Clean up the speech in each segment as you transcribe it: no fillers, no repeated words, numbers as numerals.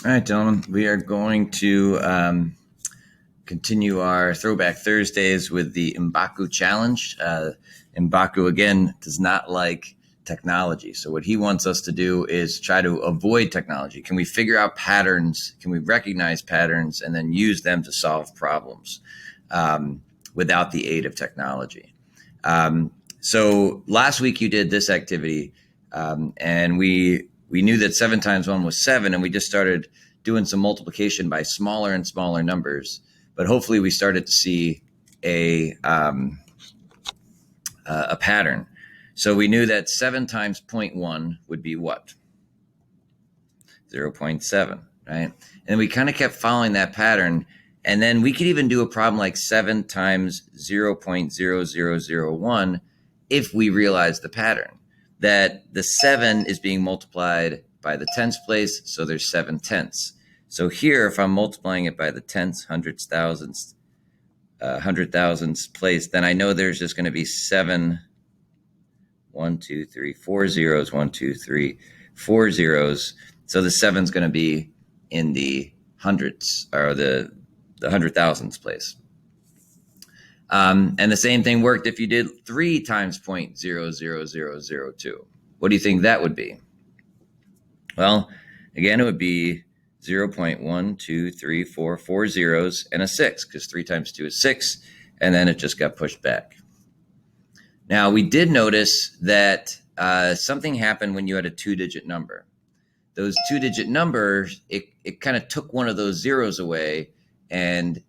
All right, gentlemen, we are going to continue our Throwback Thursdays with the M'Baku Challenge. M'Baku, again, does not like technology. So what he wants us to do is try to avoid technology. Can we figure out patterns? Can we recognize patterns and then use them to solve problems without the aid of technology? So last week you did this activity, and we knew that 7 times 1 was 7, and we just started doing some multiplication by smaller and smaller numbers. But hopefully we started to see a pattern. So we knew that 7 times 0.1 would be what? 0.7, right? And we kind of kept following that pattern. And then we could even do a problem like 7 times 0.0001 if we realize the pattern, that the 7 is being multiplied by the tens place, so there's 7 tenths. So here, if I'm multiplying it by the tenths, hundreds, thousands, 100,000s place, then I know there's just going to be 7, 1, 2, 3, 4 zeros, 1, 2, 3, 4 zeros. So the 7's going to be in the hundreds, or the 100,000s place. And the same thing worked if you did 3 times 0.00002. What do you think that would be? Well, again, it would be 0.12344 4 zeros and a 6, because 3 times 2 is 6, and then it just got pushed back. Now, we did notice that something happened when you had a 2-digit number. Those 2-digit numbers, it kind of took one of those zeros away and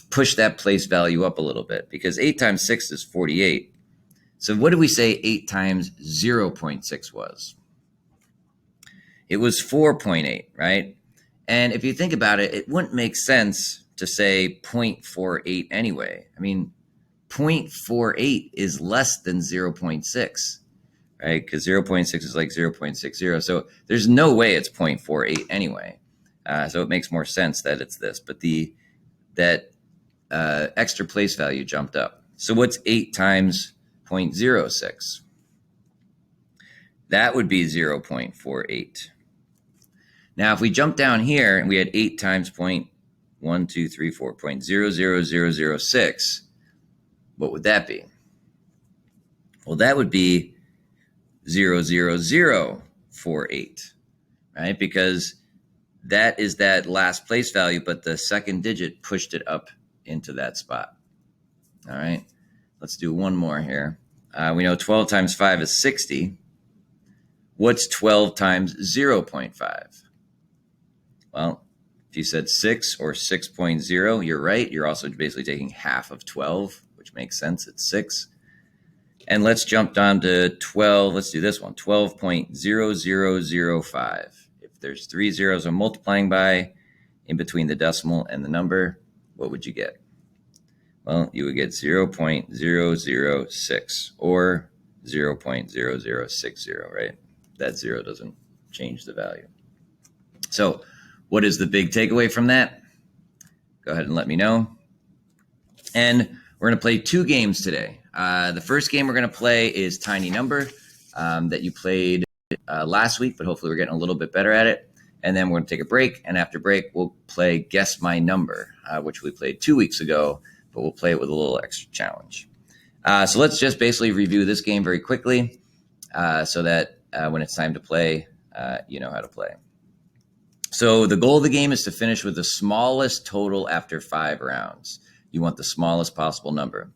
pushed that place value up a little bit, because 8 times 6 is 48. So what did we say 8 times 0.6 was? It was 4.8, right? And if you think about it, it wouldn't make sense to say 0.48 anyway. I mean, 0.48 is less than 0.6, right? Because 0.6 is like 0.60. So there's no way it's 0.48 anyway. So it makes more sense that it's this. But that extra place value jumped up. So what's 8 times 0.06? That would be 0.48. Now, if we jump down here and we had 8 times 0.00006, what would that be? Well, that would be 00048, right? Because that is that last place value, but the second digit pushed it up into that spot. All right, let's do one more here. We know 12 times 5 is 60. What's 12 times 0.5? Well, if you said 6 or 6.0, you're right. You're also basically taking half of 12, which makes sense. It's 6. And let's jump down to 12. Let's do this one, 12.0005. If there's 3 zeros I'm multiplying by in between the decimal and the number, what would you get? Well, you would get 0.006 or 0.0060, right? That 0 doesn't change the value. So what is the big takeaway from that? Go ahead and let me know. And we're going to play 2 games today. The first game we're going to play is Tiny Number, that you played last week, but hopefully we're getting a little bit better at it. And then we're going to take a break. And after break, we'll play Guess My Number, which we played 2 weeks ago, but we'll play it with a little extra challenge. So let's just basically review this game very quickly so that when it's time to play, you know how to play. So the goal of the game is to finish with the smallest total after 5 rounds. You want the smallest possible number.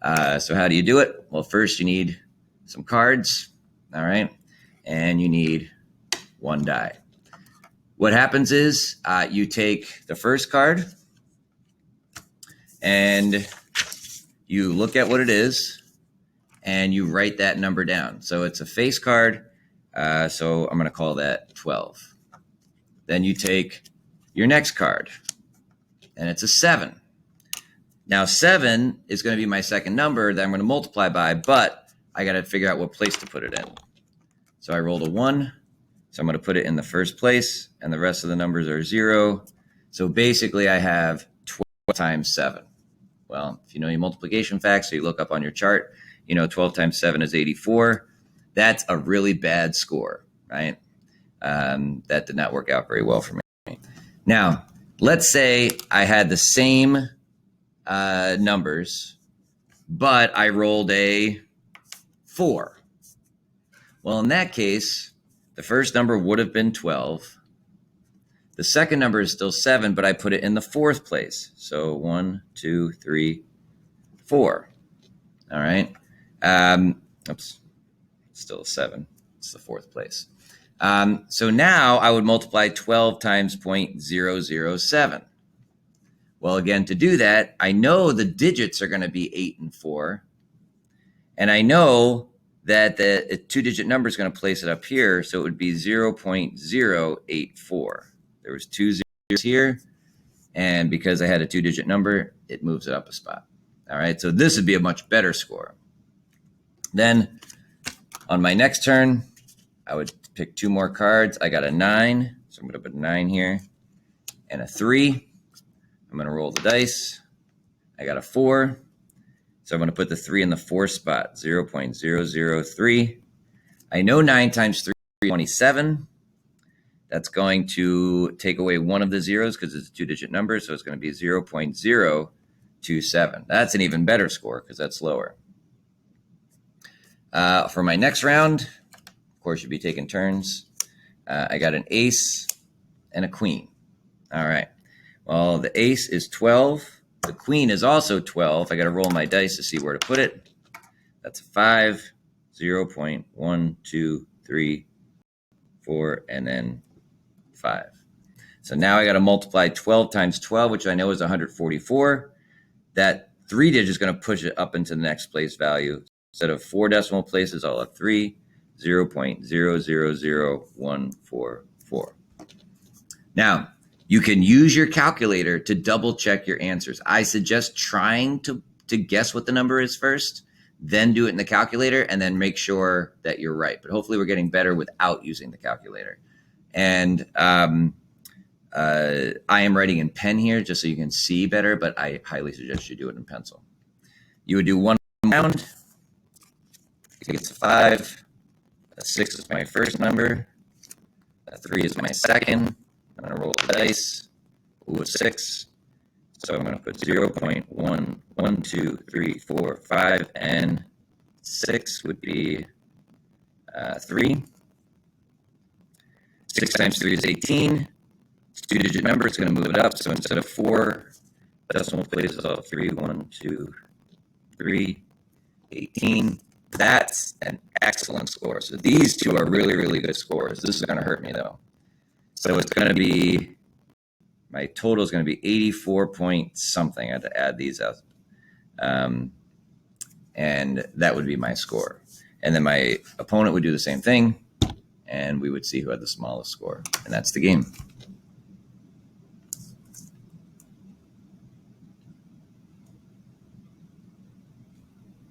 So how do you do it? Well, first you need some cards, all right? And you need 1 die. What happens is you take the first card and you look at what it is and you write that number down. So it's a face card, so I'm going to call that 12. Then you take your next card, and it's a 7. Now, 7 is going to be my second number that I'm going to multiply by, but I got to figure out what place to put it in. So I rolled a 1, so I'm going to put it in the first place, and the rest of the numbers are 0. So basically, I have 12 times 7. Well, if you know your multiplication facts, so you look up on your chart, you know 12 times 7 is 84. That's a really bad score, right? That did not work out very well for me. Now, let's say I had the same numbers, but I rolled a 4. Well, in that case, the first number would have been 12. The second number is still 7, but I put it in the 4th place. So 1, 2, 3, 4. All right. Oops. Still a 7. It's the 4th place. So now I would multiply 12 times 0.007. Well, again, to do that, I know the digits are going to be 8 and 4. And I know that the 2-digit number is going to place it up here. So it would be 0.084. There was 2 zeros here. And because I had a 2-digit number, it moves it up a spot. All right. So this would be a much better score. Then on my next turn, I would pick 2 more cards. I got a 9. So I'm going to put a 9 here and a 3. I'm going to roll the dice. I got a 4. So I'm going to put the 3 in the 4th spot, 0.003. I know 9 times 3 is 27. That's going to take away one of the zeros because it's a 2-digit number. So it's going to be 0.027. That's an even better score because that's lower. For my next round, of course, you'll be taking turns. I got an ace and a queen. All right. Well, the ace is 12. The queen is also 12. I got to roll my dice to see where to put it. That's a 5, 0.1, 2, 3, 4, and then 5. So now I got to multiply 12 times 12, which I know is 144. That 3 digit is going to push it up into the next place value. Instead of 4 decimal places, I'll have 3, 0.000144. Now, you can use your calculator to double check your answers. I suggest trying to guess what the number is first, then do it in the calculator, and then make sure that you're right. But hopefully we're getting better without using the calculator. And I am writing in pen here just so you can see better, but I highly suggest you do it in pencil. You would do 1 round. It's a 5. A 6 is my first number. A 3 is my second. I'm going to roll the dice. Ooh, a 6. So I'm going to put 0.1, 1, 2, 3, 4, 5, and 6 would be 3. 6 times 3 is 18. It's a 2-digit number. It's going to move it up. So instead of 4 decimal places, I'll have 3, 1, 2, 3, 18. That's an excellent score. So these two are really, really good scores. This is going to hurt me, though. So it's going to be, my total is going to be 84 point something. I had to add these up. And that would be my score. And then my opponent would do the same thing. And we would see who had the smallest score. And that's the game.